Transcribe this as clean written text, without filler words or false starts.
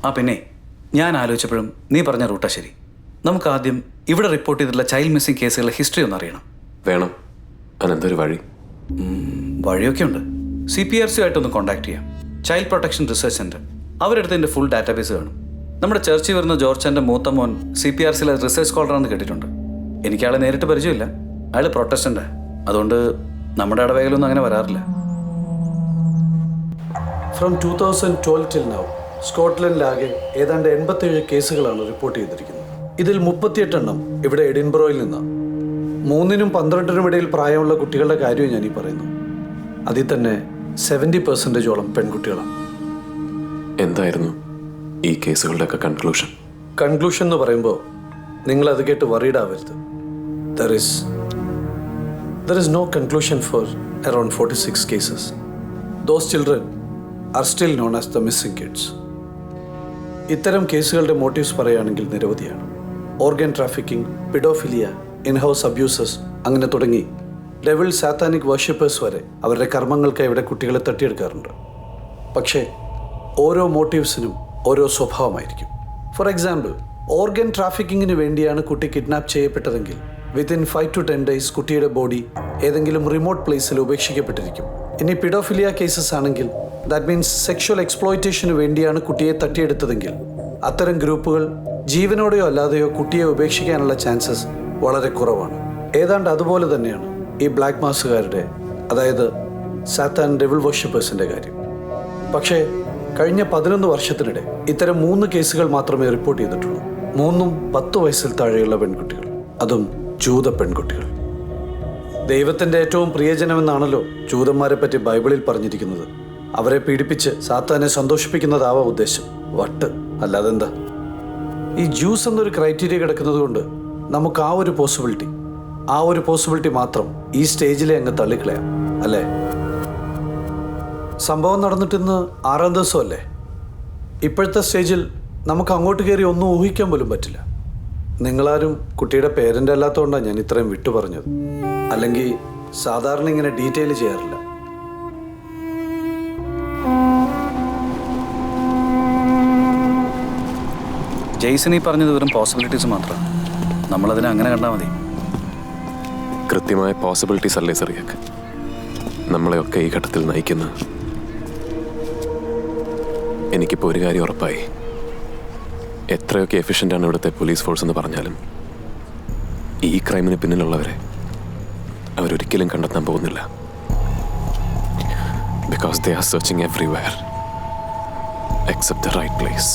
ആ പിന്നെ ഞാൻ ആലോചിച്ചപ്പോഴും നീ പറഞ്ഞ റൂട്ടാ ശരി. നമുക്ക് ആദ്യം ഇവിടെ റിപ്പോർട്ട് ചെയ്തിട്ടുള്ള ചൈൽഡ് മിസ്സിംഗ് കേസുകളുടെ ഹിസ്റ്ററി ഒന്ന് അറിയണം. വേണം. അതിനെന്തൊരു വഴി? വഴിയൊക്കെ ഉണ്ട്. CPRC ആയിട്ടൊന്ന് കോൺടാക്ട് ചെയ്യാം. Child protection research centre. അവരെടുത്ത് ഇതിൻ്റെ ഫുൾ ഡാറ്റാബേസ് കാണും. നമ്മുടെ ചർച്ചിൽ വരുന്ന ജോർജൻ്റെ മൂത്ത മോൻ CPRCയിലെ റിസർച്ച് സ്കോളറാണെന്ന് കേട്ടിട്ടുണ്ട്. എനിക്ക് ആളെ നേരിട്ട് പരിചയമില്ല. അയാൾ പ്രൊട്ടസ്റ്റൻ്റാണ്. അതുകൊണ്ട് നമ്മുടെ ഇടവേഗലൊന്നും അങ്ങനെ വരാറില്ല. ഫ്രം 2012 till now സ്കോട്ട്ലൻഡിലാകെ ഏതാണ്ട് 87 കേസുകളാണ് റിപ്പോർട്ട് ചെയ്തിരിക്കുന്നത്. ഇതിൽ 38 എണ്ണം ഇവിടെ എഡിൻബറോയിൽ നിന്നാണ്. 3-നും 12-നും ഇടയിൽ പ്രായമുള്ള കുട്ടികളുടെ കാര്യവും ഞാനീ പറയുന്നു. അതിൽ തന്നെ 70% പെൺകുട്ടികളാണ്. എന്തായിരുന്നു ഈ കേസുകളുടെയൊക്കെ കൺക്ലൂഷൻ? കൺക്ലൂഷൻ എന്ന് പറയുമ്പോൾ നിങ്ങളത് കേട്ട് വറീഡ് ആവരുത്. There is no conclusion for around 46 cases. Those children are still known as the missing kids. ഇത്തരം കേസുകളുടെ മോട്ടീവ്സ് പറയുകയാണെങ്കിൽ നിരവധിയാണ്. Organ trafficking, paedophilia, in house abuses, അങ്ങനെ തുടങ്ങി ഡെവിൾ സാത്താനിക് വർഷിപ്പേഴ്സ് വരെ അവരുടെ കർമ്മങ്ങൾക്കായി ഇവിടെ കുട്ടികളെ തട്ടിയെടുക്കാറുണ്ട്. പക്ഷേ ഓരോ മോട്ടീവ്സിനും ഓരോ സ്വഭാവമായിരിക്കും. ഫോർ എക്സാമ്പിൾ, ഓർഗൻ ട്രാഫിക്കിങ്ങിന് വേണ്ടിയാണ് കുട്ടി കിഡ്നാപ്പ് ചെയ്യപ്പെട്ടതെങ്കിൽ വിത്തിൻ 5 to 10 days കുട്ടിയുടെ ബോഡി ഏതെങ്കിലും റിമോട്ട് പ്ലേസിൽ ഉപേക്ഷിക്കപ്പെട്ടിരിക്കും. ഇനി പിഡോഫിലിയ കേസസ് ആണെങ്കിൽ ദാറ്റ് മീൻസ് സെക്ഷൽ എക്സ്പ്ലോയിറ്റേഷന് വേണ്ടിയാണ് കുട്ടിയെ തട്ടിയെടുത്തതെങ്കിൽ അത്തരം ഗ്രൂപ്പുകൾ ജീവനോടെയോ അല്ലാതെയോ കുട്ടിയെ ഉപേക്ഷിക്കാനുള്ള ചാൻസസ് വളരെ കുറവാണ്. ഏതാണ്ട് അതുപോലെ തന്നെയാണ് ഈ ബ്ലാക്ക് മാസുകാരുടെ, അതായത് സാത്താൻ ഡെവിൾ വർഷിപ്പേഴ്സിൻ്റെ കാര്യം. പക്ഷേ കഴിഞ്ഞ 11 വർഷത്തിനിടെ ഇത്തരം 3 കേസുകൾ മാത്രമേ റിപ്പോർട്ട് ചെയ്തിട്ടുള്ളൂ. 3ഉം 10 വയസ്സിൽ താഴെയുള്ള പെൺകുട്ടികൾ, അതും ജൂത പെൺകുട്ടികൾ. ദൈവത്തിൻ്റെ ഏറ്റവും പ്രിയജനമെന്നാണല്ലോ ജൂതന്മാരെ പറ്റി ബൈബിളിൽ പറഞ്ഞിരിക്കുന്നത്. അവരെ പീഡിപ്പിച്ച് സാത്താനെ സന്തോഷിപ്പിക്കുന്നതാവാം ഉദ്ദേശം. വട്ട്, അല്ലാതെന്താ? ഈ ജ്യൂസ് എന്നൊരു ക്രൈറ്റീരിയ കിടക്കുന്നത് കൊണ്ട് നമുക്ക് ആ ഒരു പോസിബിലിറ്റി മാത്രം ഈ സ്റ്റേജിലെ അങ്ങ് തള്ളിക്കളയാം, അല്ലേ? സംഭവം നടന്നിട്ടിന്ന് 6ാം ദിവസമല്ലേ? ഇപ്പോഴത്തെ സ്റ്റേജിൽ നമുക്ക് അങ്ങോട്ട് കയറി ഒന്നും ഊഹിക്കാൻ പോലും പറ്റില്ല. നിങ്ങളാരും കുട്ടിയുടെ പേരൻ്റ് അല്ലാത്തതുകൊണ്ടാണ് ഞാൻ ഇത്രയും വിട്ടു പറഞ്ഞത്. അല്ലെങ്കിൽ സാധാരണ ഇങ്ങനെ ഡീറ്റെയിൽ ചെയ്യാറില്ല. ജെയ്സൺ ഈ പറഞ്ഞത് വെറും പോസിബിലിറ്റീസ് മാത്രമാണ്. നമ്മളതിനെ അങ്ങനെ കണ്ടാൽ മതി. കൃത്യമായ പോസിബിലിറ്റീസ് അല്ലേ സെറിയാക്ക് നമ്മളെയൊക്കെ ഈ ഘട്ടത്തിൽ നയിക്കുന്നത്? എനിക്കിപ്പോൾ ഒരു കാര്യം ഉറപ്പായി. എത്രയൊക്കെ എഫിഷ്യൻ്റാണ് ഇവിടുത്തെ പോലീസ് ഫോഴ്സ് എന്ന് പറഞ്ഞാലും ഈ ക്രൈമിന് പിന്നിലുള്ളവരെ അവരൊരിക്കലും കണ്ടെത്താൻ പോകുന്നില്ല. Because they are searching everywhere except the right place.